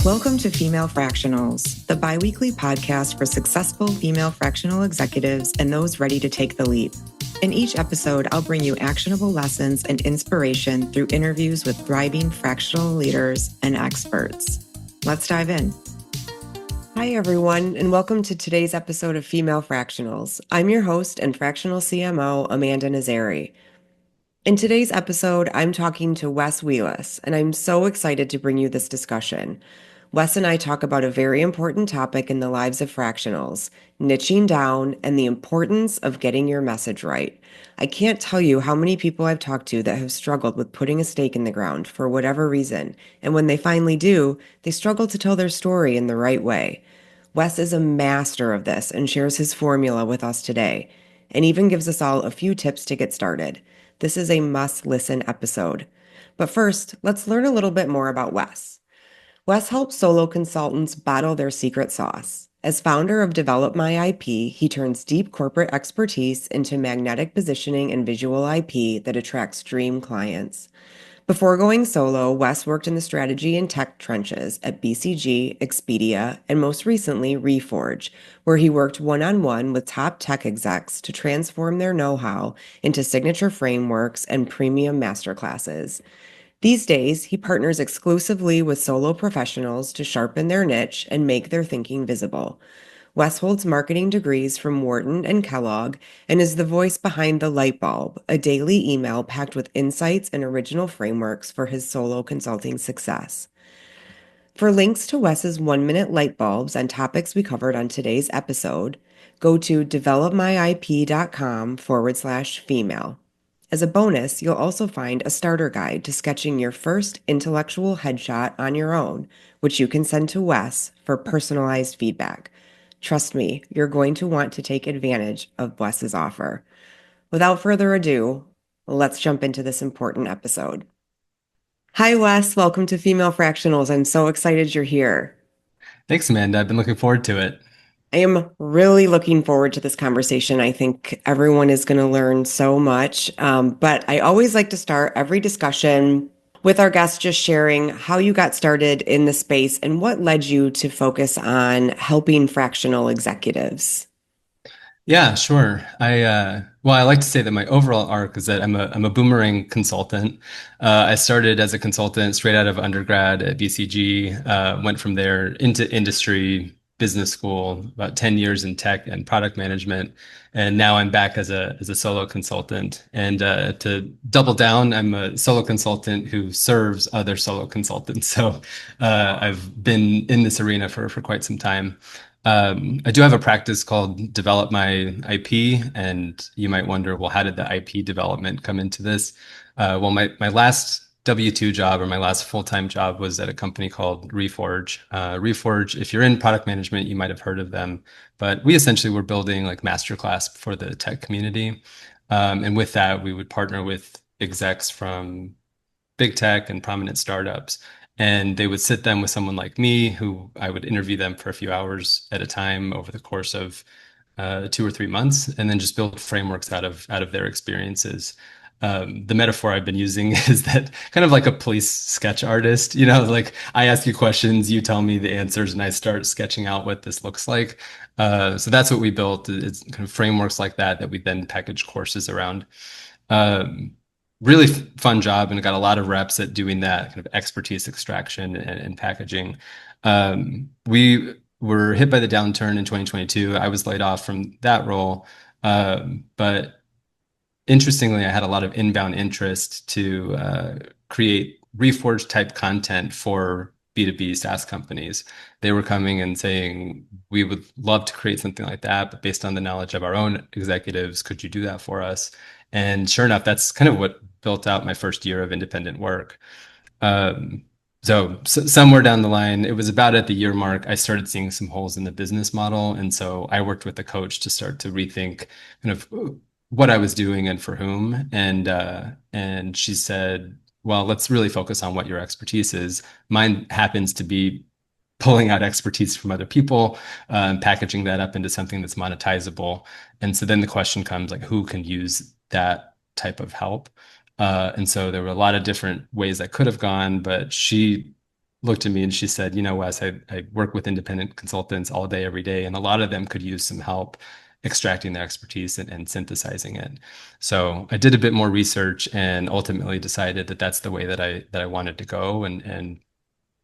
Welcome to Female Fractionals, the biweekly podcast for successful female fractional executives and those ready to take the leap. In each episode, I'll bring you actionable lessons and inspiration through interviews with thriving fractional leaders and experts. Let's dive in. Hi, everyone, and welcome to today's episode of Female Fractionals. I'm your host and fractional CMO, Amanda Nizzere. In today's episode, I'm talking to Wes Wheless, and I'm so excited to bring you this discussion. Wes and I talk about a very important topic in the lives of fractionals, niching down and the importance of getting your message right. I can't tell you how many people I've talked to that have struggled with putting a stake in the ground for whatever reason, and when they finally do, they struggle to tell their story in the right way. Wes is a master of this and shares his formula with us today, and even gives us all a few tips to get started. This is a must-listen episode. But first, let's learn a little bit more about Wes. Wes helps solo consultants bottle their secret sauce. As founder of Develop My IP, he turns deep corporate expertise into magnetic positioning and visual IP that attracts dream clients. Before going solo, Wes worked in the strategy and tech trenches at BCG, Expedia, and most recently, Reforge, where he worked one-on-one with top tech execs to transform their know-how into signature frameworks and premium masterclasses. These days, he partners exclusively with solo professionals to sharpen their niche and make their thinking visible. Wes holds marketing degrees from Wharton and Kellogg and is the voice behind The Light Bulb, a daily email packed with insights and original frameworks for his solo consulting success. For links to Wes's 1-minute light bulbs on topics we covered on today's episode, go to developmyip.com/female. As a bonus, you'll also find a starter guide to sketching your first intellectual headshot on your own, which you can send to Wes for personalized feedback. Trust me, you're going to want to take advantage of Wes's offer. Without further ado, let's jump into this important episode. Hi, Wes. Welcome to Female Fractionals. I'm so excited you're here. Thanks, Amanda. I've been looking forward to it. I am really looking forward to this conversation. I think everyone is going to learn so much. But I always like to start every discussion with our guests just sharing how you got started in the space and what led you to focus on helping fractional executives. Yeah, sure. I like to say that my overall arc is that I'm a boomerang consultant. I started as a consultant straight out of undergrad at BCG, went from there into industry, business school, about 10 years in tech and product management. And now I'm back as a solo consultant. And to double down, I'm a solo consultant who serves other solo consultants. So I've been in this arena for quite some time. I do have a practice called Develop My IP, and you might wonder, well, how did the IP development come into this? My last W-2 job or my last full-time job was at a company called Reforge. Reforge, if you're in product management, you might have heard of them, but we essentially were building like masterclass for the tech community. And with that, we would partner with execs from big tech and prominent startups. And they would sit them with someone like me, who I would interview them for a few hours at a time over the course of 2 or 3 months, and then just build frameworks out of their experiences. The metaphor I've been using is that kind of like a police sketch artist, like I ask you questions, you tell me the answers, and I start sketching out what this looks like. So that's what we built. It's kind of frameworks like that we then package courses around. Really fun job, and got a lot of reps at doing that kind of expertise extraction and packaging. We were hit by the downturn in 2022. I was laid off from that role. But interestingly, I had a lot of inbound interest to create Reforge type content for B2B SaaS companies. They were coming and saying, we would love to create something like that, but based on the knowledge of our own executives, could you do that for us? And sure enough, that's kind of what built out my first year of independent work. So somewhere down the line, it was about at the year mark, I started seeing some holes in the business model. And so I worked with a coach to start to rethink kind of what I was doing and for whom. And she said, well, let's really focus on what your expertise is. Mine happens to be pulling out expertise from other people, packaging that up into something that's monetizable. And so then the question comes, like, who can use that type of help? And so there were a lot of different ways I could have gone, but she looked at me and she said, Wes, I work with independent consultants all day, every day, and a lot of them could use some help extracting their expertise and synthesizing it. So I did a bit more research and ultimately decided that that's the way that I wanted to go, and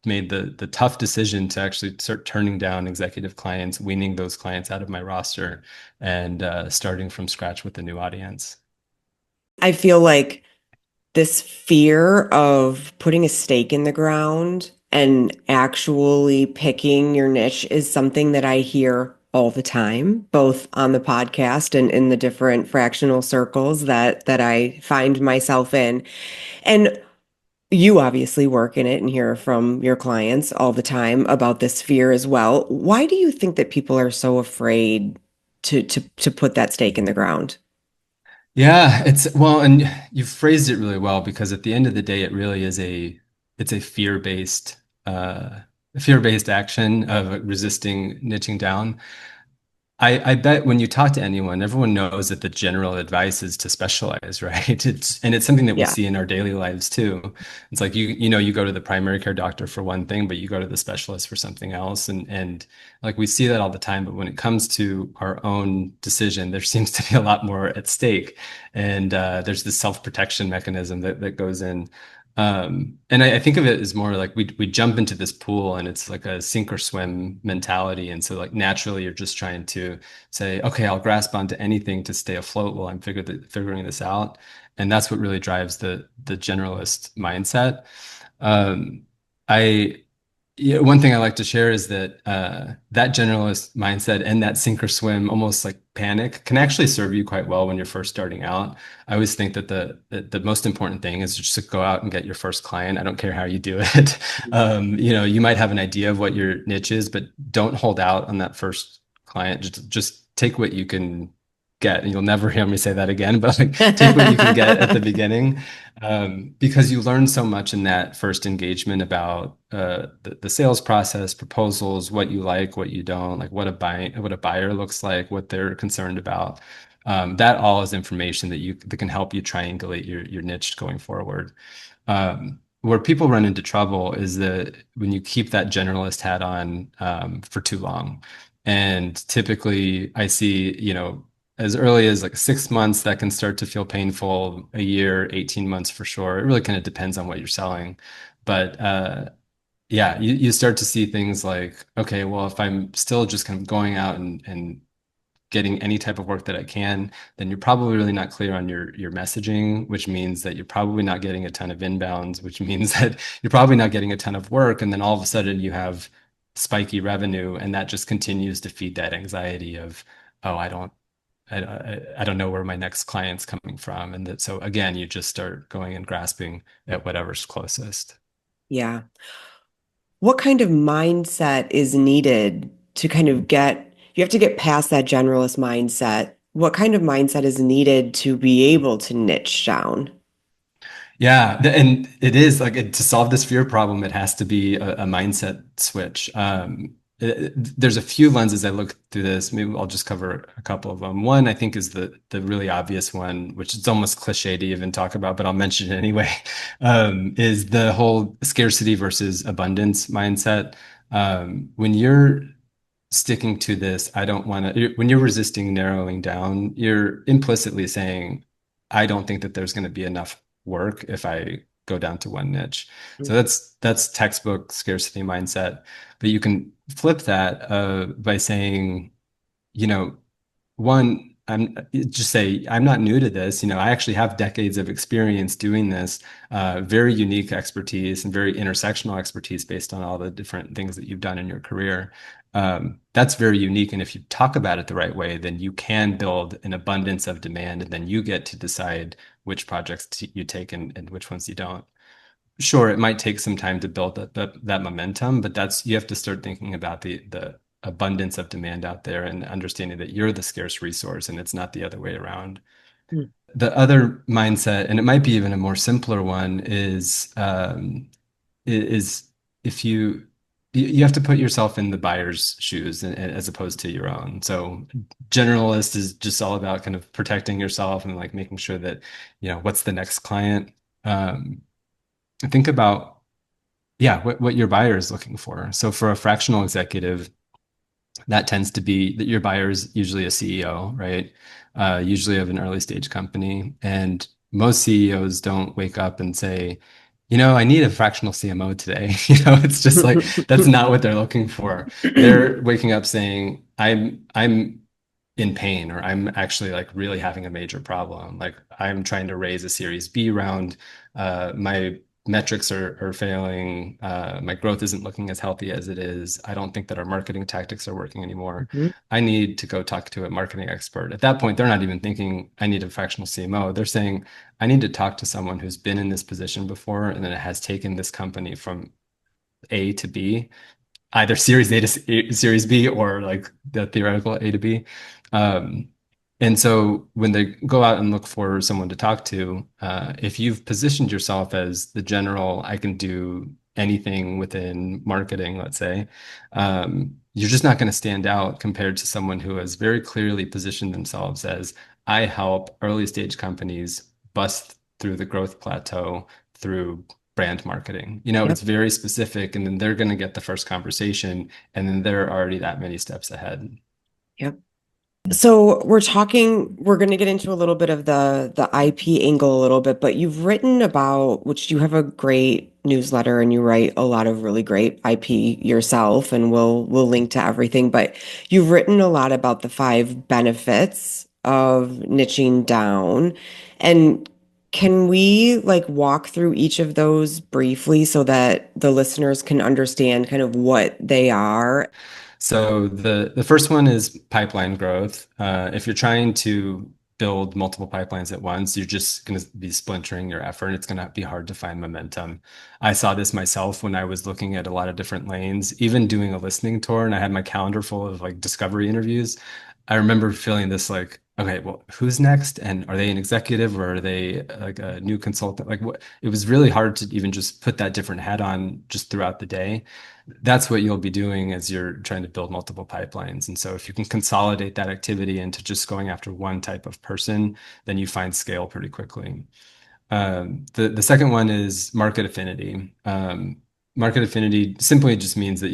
made the tough decision to actually start turning down executive clients, weaning those clients out of my roster, and starting from scratch with a new audience. I feel like this fear of putting a stake in the ground and actually picking your niche is something that I hear all the time, both on the podcast and in the different fractional circles that I find myself in. And you obviously work in it and hear from your clients all the time about this fear as well. Why do you think that people are so afraid to put that stake in the ground? Yeah, it's well, and you've phrased it really well because at the end of the day, it really is it's a uh fear-based action of resisting niching down. I bet when you talk to anyone, everyone knows that the general advice is to specialize, right? It's something that we Yeah. see in our daily lives too. It's like you go to the primary care doctor for one thing, but you go to the specialist for something else. And like we see that all the time, but when it comes to our own decision, there seems to be a lot more at stake. And there's this self-protection mechanism that goes in. And I think of it as more like we jump into this pool and it's like a sink or swim mentality. And so like naturally you're just trying to say, okay, I'll grasp onto anything to stay afloat while I'm figuring this out. And that's what really drives the generalist mindset. Um, I Yeah, one thing I like to share is that that generalist mindset and that sink or swim, almost like panic, can actually serve you quite well when you're first starting out. I always think that the most important thing is just to go out and get your first client. I don't care how you do it. You might have an idea of what your niche is, but don't hold out on that first client. Just take what you can get. And you'll never hear me say that again, but like take what you can get at the beginning, because you learn so much in that first engagement about the sales process, proposals, what you like, what you don't like, what a buyer looks like, what they're concerned about. That all is information that can help you triangulate your niche going forward. Where people run into trouble is that when you keep that generalist hat on for too long. And typically, I see, as early as like 6 months, that can start to feel painful. A year, 18 months for sure. It really kind of depends on what you're selling. But yeah, you start to see things like, okay, well, if I'm still just kind of going out and getting any type of work that I can, then you're probably really not clear on your messaging, which means that you're probably not getting a ton of inbounds, which means that you're probably not getting a ton of work. And then all of a sudden you have spiky revenue, and that just continues to feed that anxiety of, oh, I don't know where my next client's coming from. And that, so again, you just start going and grasping at whatever's closest. Yeah. What kind of mindset is needed to kind of you have to get past that generalist mindset. What kind of mindset is needed to be able to niche down? Yeah, and it is like to solve this fear problem, it has to be a mindset switch. There's a few lenses I look through this. Maybe I'll just cover a couple of them. One, I think, is the really obvious one, which is almost cliche to even talk about, but I'll mention it anyway. Is the whole scarcity versus abundance mindset. When you're sticking to this, I don't want to, when you're resisting narrowing down, you're implicitly saying, I don't think that there's going to be enough work if I go down to one niche. So that's textbook scarcity mindset. But you can flip that by saying, you know, one, just say, I'm not new to this. I actually have decades of experience doing this, very unique expertise and very intersectional expertise based on all the different things that you've done in your career. That's very unique. And if you talk about it the right way, then you can build an abundance of demand, and then you get to decide which projects you take and which ones you don't. Sure, it might take some time to build that momentum, but you have to start thinking about the abundance of demand out there and understanding that you're the scarce resource and it's not the other way around. Mm. The other mindset, and it might be even a more simpler one, is if you have to put yourself in the buyer's shoes as opposed to your own. So generalist is just all about kind of protecting yourself and like making sure that, what's the next client. Think about yeah, what your buyer is looking for. So for a fractional executive, that tends to be that your buyer is usually a CEO, right? Usually of an early stage company. And most CEOs don't wake up and say, I need a fractional CMO today. It's just like that's not what they're looking for. They're waking up saying, I'm in pain, or I'm actually like really having a major problem. Like I'm trying to raise a Series B round. My metrics are failing. My growth isn't looking as healthy as it is. I don't think that our marketing tactics are working anymore. Mhm. I need to go talk to a marketing expert. At that point, they're not even thinking I need a fractional CMO. They're saying I need to talk to someone who's been in this position before and then it has taken this company from A to B, either Series A to Series B, or like the theoretical A to B. Um, and so when they go out and look for someone to talk to, if you've positioned yourself as the general, I can do anything within marketing, let's say, you're just not going to stand out compared to someone who has very clearly positioned themselves as I help early stage companies bust through the growth plateau through brand marketing. It's Yep. very specific, and then they're going to get the first conversation, and then they're already that many steps ahead. Yep. So we're going to get into a little bit of the IP angle a little bit, but you've written about, which you have a great newsletter and you write a lot of really great IP yourself, and we'll link to everything, but you've written a lot about the 5 benefits of niching down. And can we like walk through each of those briefly so that the listeners can understand kind of what they are? So the first one is pipeline growth. If you're trying to build multiple pipelines at once, you're just going to be splintering your effort. It's going to be hard to find momentum. I saw this myself when I was looking at a lot of different lanes, even doing a listening tour, and I had my calendar full of like discovery interviews. I remember feeling this like, okay, well, who's next? And are they an executive, or are they like a new consultant? Like what? It was really hard to even just put that different hat on just throughout the day. That's what you'll be doing as you're trying to build multiple pipelines. And so if you can consolidate that activity into just going after one type of person, then you find scale pretty quickly. The second one is market affinity. Market affinity simply just means that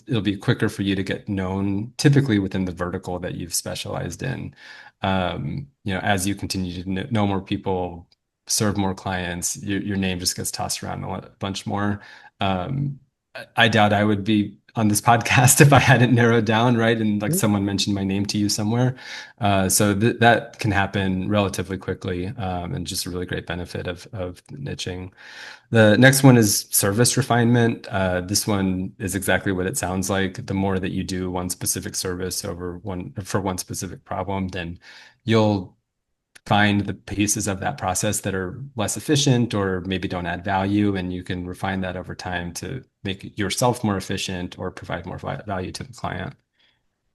it'll be quicker for you to get known, typically within the vertical that you've specialized in. As you continue to know more people, serve more clients, your name just gets tossed around a bunch more. I doubt I would be on this podcast if I hadn't narrowed down, right? And like someone mentioned my name to you somewhere. So that can happen relatively quickly, and just a really great benefit of niching. The next one is service refinement. This one is exactly what it sounds like. The more that you do one specific service for one specific problem, then you'll find the pieces of that process that are less efficient or maybe don't add value, and you can refine that over time to make yourself more efficient or provide more value to the client.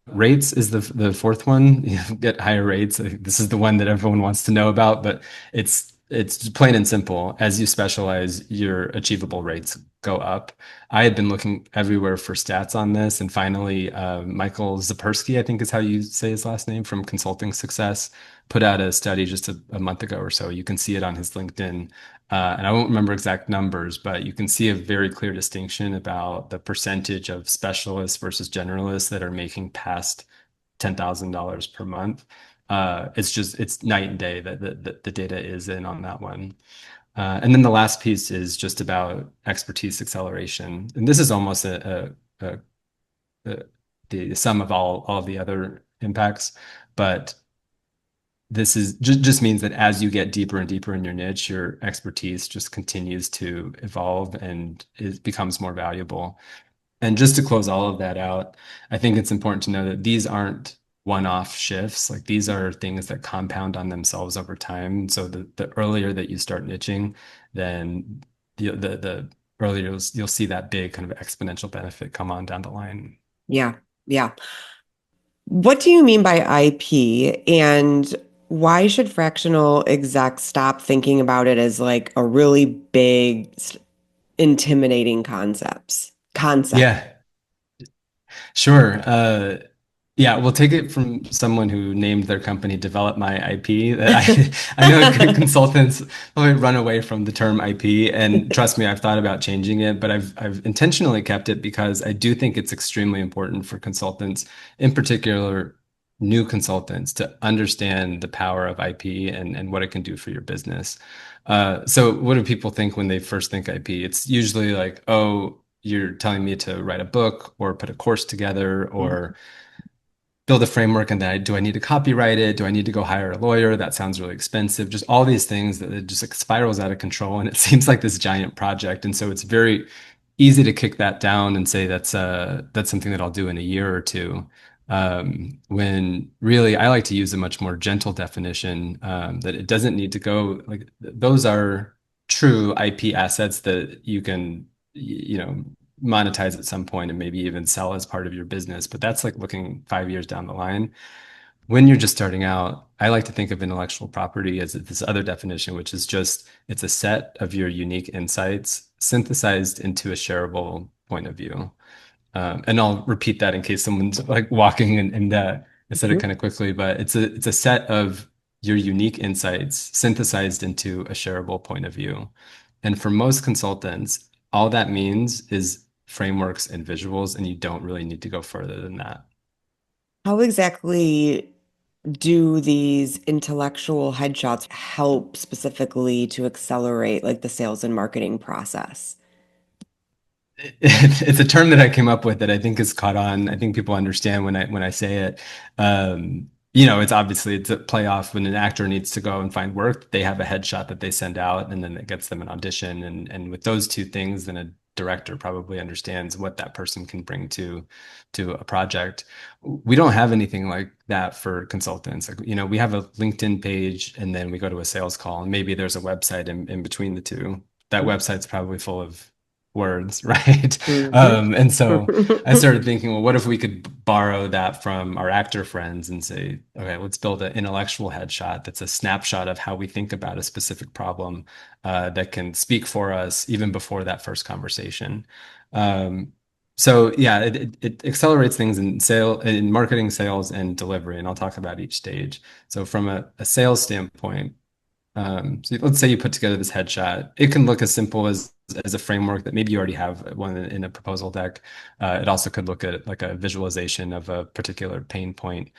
Rates is the fourth one. Get higher rates. This is the one that everyone wants to know about, but it's plain and simple. As you specialize, your achievable rates go up. I had been looking everywhere for stats on this, and finally, Michael Zapersky, I think is how you say his last name, from Consulting Success, put out a study just a month ago or so. You can see it on his LinkedIn. And I won't remember exact numbers, but you can see a very clear distinction about the percentage of specialists versus generalists that are making past $10,000 per month. It's night and day that the data is in on that one. And then the last piece is just about expertise acceleration. And this is almost a the sum of all of the other impacts. But this is just means that as you get deeper and deeper in your niche, your expertise just continues to evolve and it becomes more valuable. And just to close all of that out, I think it's important to know that these aren't one-off shifts. Like these are things that compound on themselves over time. So the earlier that you start niching, then the earlier you'll see that big kind of exponential benefit come on down the line. Yeah. Yeah. What do you mean by IP, and why should fractional execs stop thinking about it as like a really big, intimidating concept? Yeah, sure. Yeah, we'll take it from someone who named their company Develop My IP. That I know consultants probably run away from the term IP, and trust me, I've thought about changing it, but I've intentionally kept it because I do think it's extremely important for consultants, in particular new consultants, to understand the power of IP and what it can do for your business. So what do people think when they first think IP? It's usually like, oh, you're telling me to write a book or put a course together or build a framework, and then do I need to copyright it? Do I need to go hire a lawyer? That sounds really expensive. Just all these things that it just like spirals out of control, and it seems like this giant project. And so it's very easy to kick that down and say that's something that I'll do in a year or two. When really I like to use a much more gentle definition, that it doesn't need to go like those are true IP assets that you can, monetize at some point and maybe even sell as part of your business. But that's like looking 5 years down the line. When you're just starting out, I like to think of intellectual property as this other definition, which is just it's a set of your unique insights synthesized into a shareable point of view. And I'll repeat that in case someone's like walking and I said it kind of quickly, but it's a set of your unique insights synthesized into a shareable point of view. And for most consultants, all that means is frameworks and visuals, and you don't really need to go further than that. How exactly do these intellectual headshots help specifically to accelerate like the sales and marketing process? It's a term that I came up with that I think is caught on. I think people understand when I say it. It's obviously it's a playoff when an actor needs to go and find work. They have a headshot that they send out, and then it gets them an audition. And with those two things, then a director probably understands what that person can bring to a project. We don't have anything like that for consultants. Like, we have a LinkedIn page, and then we go to a sales call, and maybe there's a website in between the two. That website's probably full of words, right? Mhm. And so I started thinking, well, what if we could borrow that from our actor friends and say, okay, let's build an intellectual headshot that's a snapshot of how we think about a specific problem, that can speak for us even before that first conversation. Um, so yeah, it accelerates things in marketing, sales, and delivery, and I'll talk about each stage. So from a sales standpoint, so let's say you put together this headshot. It can look as simple as a framework that maybe you already have one in a proposal deck. It also could look at like a visualization of a particular pain point,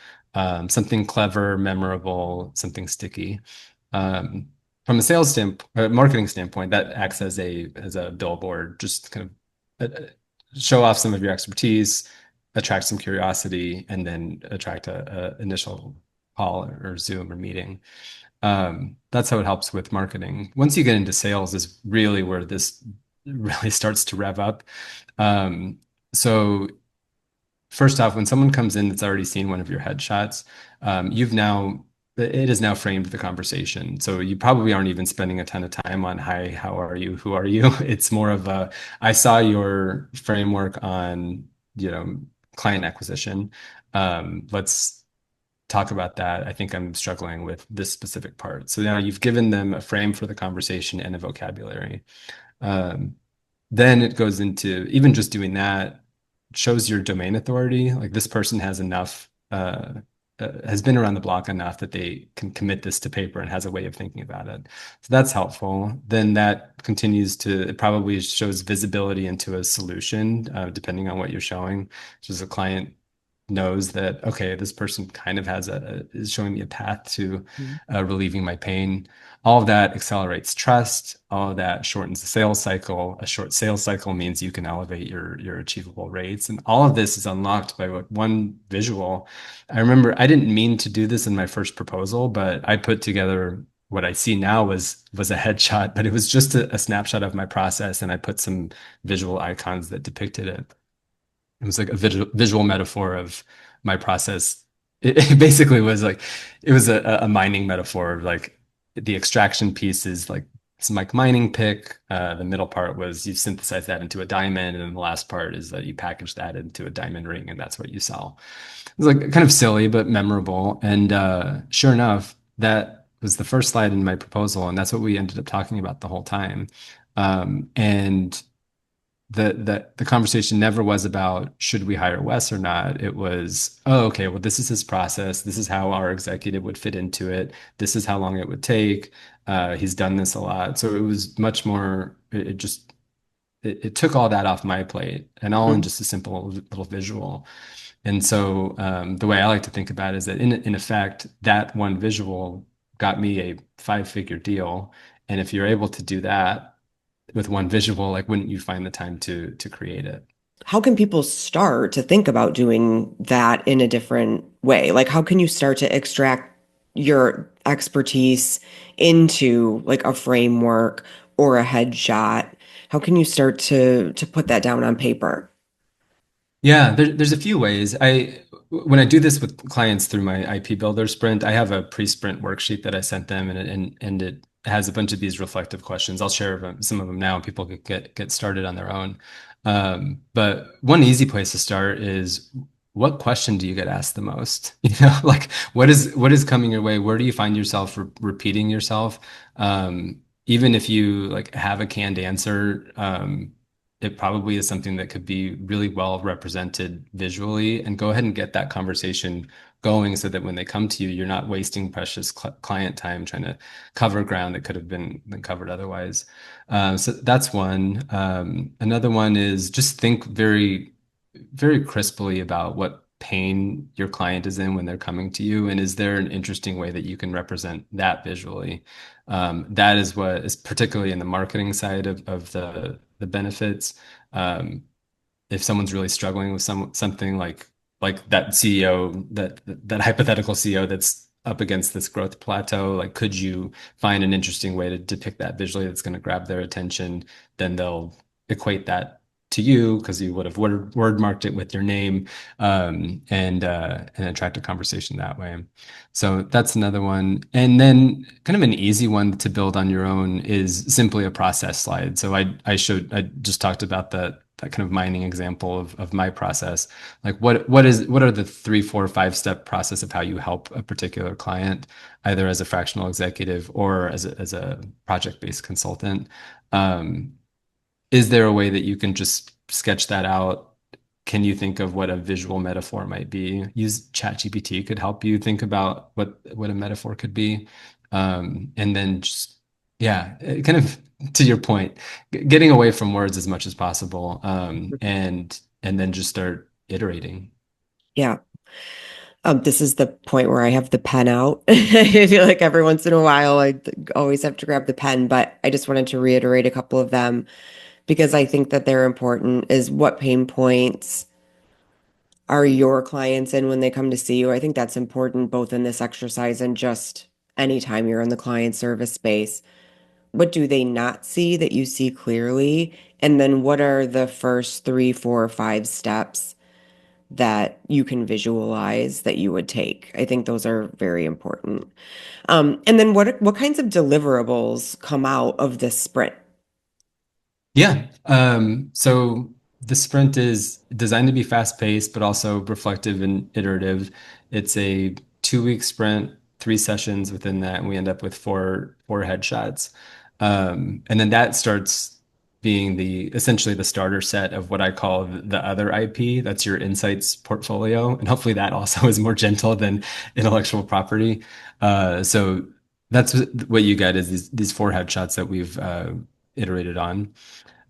something clever, memorable, something sticky. Um, from a marketing standpoint, that acts as a billboard, just kind of show off some of your expertise, attract some curiosity, and then attract a initial call or Zoom or meeting. That's how it helps with marketing. Once you get into sales is really where this really starts to rev up. So first off, when someone comes in that's already seen one of your headshots, it has now framed the conversation. So you probably aren't even spending a ton of time on, hi, how are you? Who are you? It's more of I saw your framework on, client acquisition. Let's talk about that. I think I'm struggling with this specific part. So now you've given them a frame for the conversation and a vocabulary. Um, then it goes into even just doing that shows your domain authority. Like this person has enough, has been around the block enough that they can commit this to paper and has a way of thinking about it. So that's helpful. Then that continues it probably shows visibility into a solution, depending on what you're showing. Just a client knows that, okay, this person kind of is showing me a path to relieving my pain. All of that accelerates trust. All of that shortens the sales cycle. A short sales cycle means you can elevate your achievable rates. And all of this is unlocked by one visual. I remember I didn't mean to do this in my first proposal, but I put together what I see now was a headshot, but it was just a snapshot of my process, and I put some visual icons that depicted it. It was like a visual metaphor of my process. It basically was like it was a mining metaphor of like the extraction piece is like some like mining pick. The middle part was you synthesize that into a diamond, and then the last part is that you package that into a diamond ring, and that's what you sell. It was like kind of silly but memorable. And sure enough, that was the first slide in my proposal, and that's what we ended up talking about the whole time. And the conversation never was about should we hire Wes or not. It was, oh, okay, well, this is his process. This is how our executive would fit into it. This is how long it would take. He's done this a lot. So it was much more, it just it took all that off my plate and all in Mhm. just a simple little visual. And so the way I like to think about it is that in effect, that one visual got me a 5-figure deal. And if you're able to do that with one visual, like wouldn't you find the time to create it? How can people start to think about doing that in a different way? Like, how can you start to extract your expertise into like a framework or a headshot? How can you start to put that down on paper? Yeah, there's a few ways. When I do this with clients through my IP Builder sprint, I have a pre-sprint worksheet that I sent them, and it has a bunch of these reflective questions. I'll share some of them now, and people could get started on their own. But one easy place to start is what question do you get asked the most? Like what is coming your way? Where do you find yourself repeating yourself? Even if you like have a canned answer, it probably is something that could be really well represented visually, and go ahead and get that conversation going so that when they come to you, you're not wasting precious client time trying to cover ground that could have been covered otherwise. So that's one. Another one is just think very, very crisply about what pain your client is in when they're coming to you, and is there an interesting way that you can represent that visually? That is what is particularly in the marketing side of the benefits. Um, if someone's really struggling with something like that CEO, that hypothetical CEO that's up against this growth plateau, like could you find an interesting way to depict that visually that's going to grab their attention? Then they'll equate that to you because you would have word marked it with your name, and attract a conversation that way. So that's another one. And then kind of an easy one to build on your own is simply a process slide. So I just talked about that kind of mining example of my process. Like what are the 3, 4, 5 step process of how you help a particular client, either as a fractional executive or as a project-based consultant? Um, is there a way that you can just sketch that out? Can you think of what a visual metaphor might be? Use ChatGPT could help you think about what a metaphor could be. And then just, yeah, kind of to your point, getting away from words as much as possible, and then just start iterating. Yeah. This is the point where I have the pen out. I feel like every once in a while I always have to grab the pen, but I just wanted to reiterate a couple of them because I think that they're important is what pain points are your clients in when they come to see you. I think that's important both in this exercise and just anytime you're in the client service space. What do they not see that you see clearly? And then what are the first 3, 4, 5 steps that you can visualize that you would take? I think those are very important. And then what kinds of deliverables come out of this sprint? Yeah. So the sprint is designed to be fast paced, but also reflective and iterative. It's a 2 week sprint, 3 sessions within that, and we end up with four headshots. And then that starts being essentially the starter set of what I call the other IP. That's your insights portfolio. And hopefully that also is more gentle than intellectual property. So that's what you get is these four headshots that we've iterated on.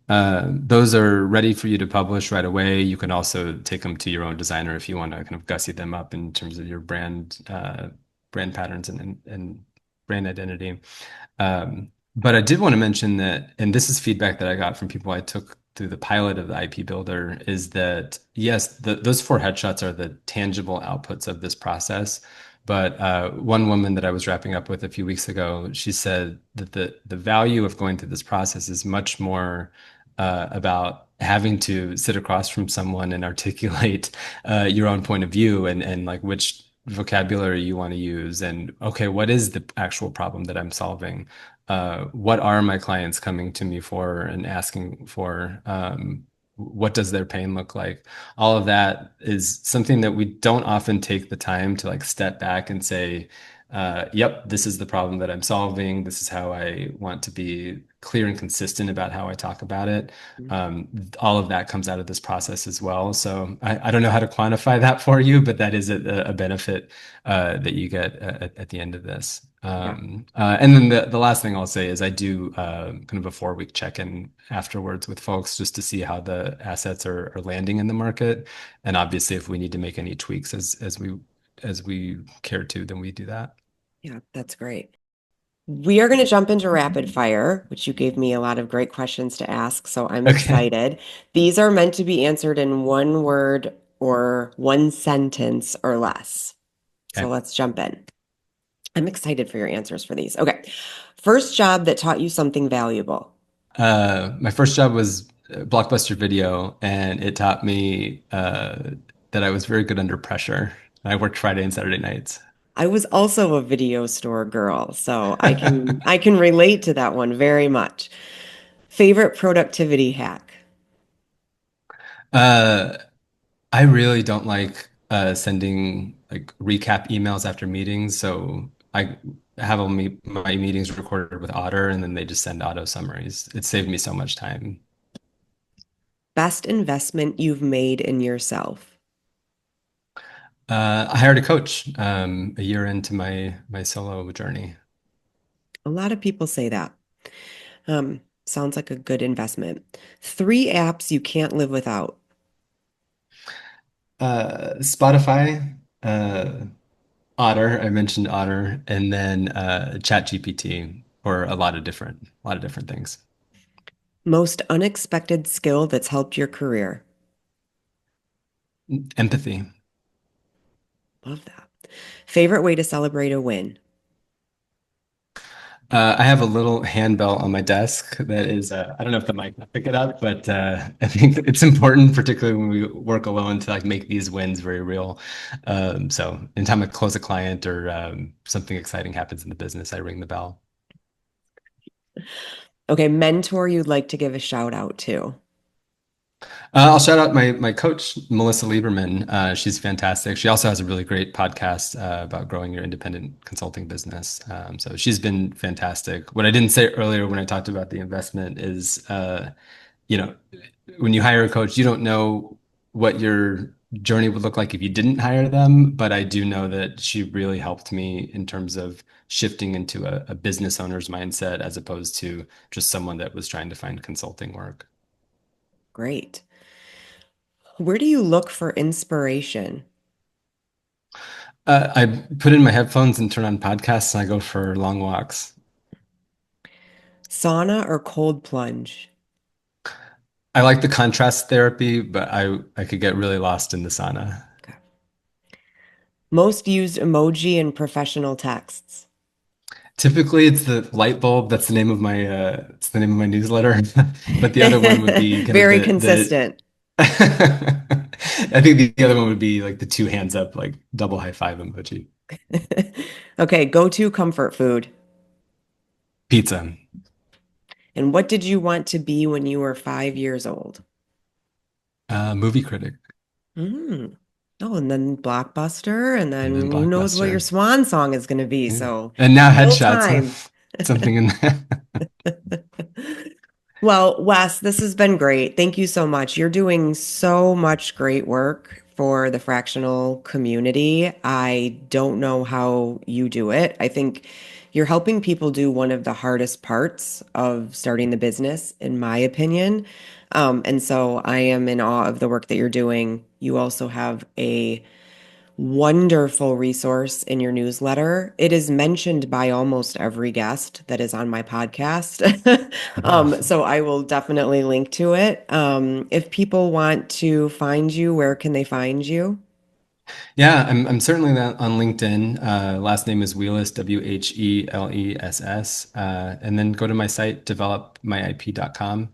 Those are ready for you to publish right away. You can also take them to your own designer if you want to kind of gussy them up in terms of your brand patterns and brand identity. But I did want to mention that, and this is feedback that I got from people I took through the pilot of the IP Builder, is that yes, those four headshots are the tangible outputs of this process. But one woman that I was wrapping up with a few weeks ago, she said that the value of going through this process is much more about having to sit across from someone and articulate your own point of view, and like which vocabulary you want to use, and okay, what is the actual problem that I'm solving? What are my clients coming to me for and asking for? What does their pain look like? All of that is something that we don't often take the time to like step back and say, yep, this is the problem that I'm solving. This is how I want to be clear and consistent about how I talk about it. All of that comes out of this process as well. So I don't know how to quantify that for you, but that is a benefit that you get at the end of this. Yeah. And then the last thing I'll say is I do kind of a 4-week check-in afterwards with folks just to see how the assets are landing in the market. And obviously, if we need to make any tweaks as we care to, then we do that. Yeah, that's great. We are going to jump into rapid fire, which you gave me a lot of great questions to ask, so I'm Okay. excited. These are meant to be answered in one word or one sentence or less. So Okay. let's jump in. I'm excited for your answers for these. Okay. First job that taught you something valuable. My first job was Blockbuster Video, and it taught me that I was very good under pressure. I worked Friday and Saturday nights. I was also a video store girl, so I can relate to that one very much. Favorite productivity hack. Uh, I really don't like sending like recap emails after meetings, so I have all my meetings recorded with Otter, and then they just send auto summaries. It saved me so much time. Best investment you've made in yourself. I hired a coach a year into my solo journey. A lot of people say that. Sounds like a good investment. 3 apps you can't live without. Spotify, Otter, I mentioned Otter, and then ChatGPT for a lot of different things. Most unexpected skill that's helped your career. Empathy. Love that. Favorite way to celebrate a win. I have a little handbell on my desk that is, I don't know if the mic will pick it up, but I think it's important, particularly when we work alone, to like make these wins very real. So anytime I close a client or something exciting happens in the business, I ring the bell. Okay, mentor you'd like to give a shout out to. I'll shout out my coach, Melissa Lieberman. She's fantastic. She also has a really great podcast about growing your independent consulting business. So she's been fantastic. What I didn't say earlier when I talked about the investment is, you know, when you hire a coach, you don't know what your journey would look like if you didn't hire them. But I do know that she really helped me in terms of shifting into a business owner's mindset as opposed to just someone that was trying to find consulting work. Great. Where do you look for inspiration? I put in my headphones and turn on podcasts and I go for long walks. Sauna or cold plunge? I like the contrast therapy, but I could get really lost in the sauna. Okay. Most used emoji in professional texts. Typically, it's the light bulb. That's the name of my it's the name of my newsletter. But the other one would be kind of Very the consistent. I think the other one would be like the two hands up, like double high five emoji. Okay, go-to comfort food. Pizza. And what did you want to be when you were 5 years old? Movie critic. Mm. Oh, and then Blockbuster, and And then then who knows what your Blockbuster. swan song is going to be. Yeah. So And now still headshots. time. Something in there. Well, Wes, this has been great. Thank you so much. You're doing so much great work for the fractional community. I don't know how you do it. I think you're helping people do one of the hardest parts of starting the business, in my opinion. And so I am in awe of the work that you're doing. You also have a wonderful resource in your newsletter. It is mentioned by almost every guest that is on my podcast. So I will definitely link to it. If people want to find you, where can they find you? Yeah, I'm certainly on LinkedIn. Last name is Wheless, Wheless. And then go to my site, developmyip.com.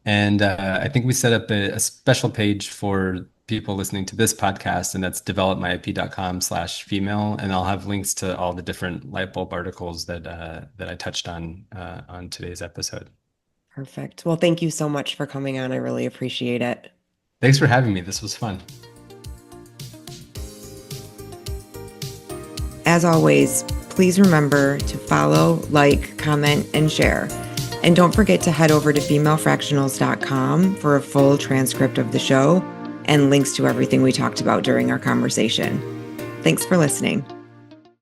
And I think we set up a special page for people listening to this podcast, and that's developmyip.com/female. And I'll have links to all the different light bulb articles that I touched on today's episode. Perfect. Well, thank you so much for coming on. I really appreciate it. Thanks for having me. This was fun. As always, please remember to follow, like, comment, and share. And don't forget to head over to femalefractionals.com for a full transcript of the show and links to everything we talked about during our conversation. Thanks for listening.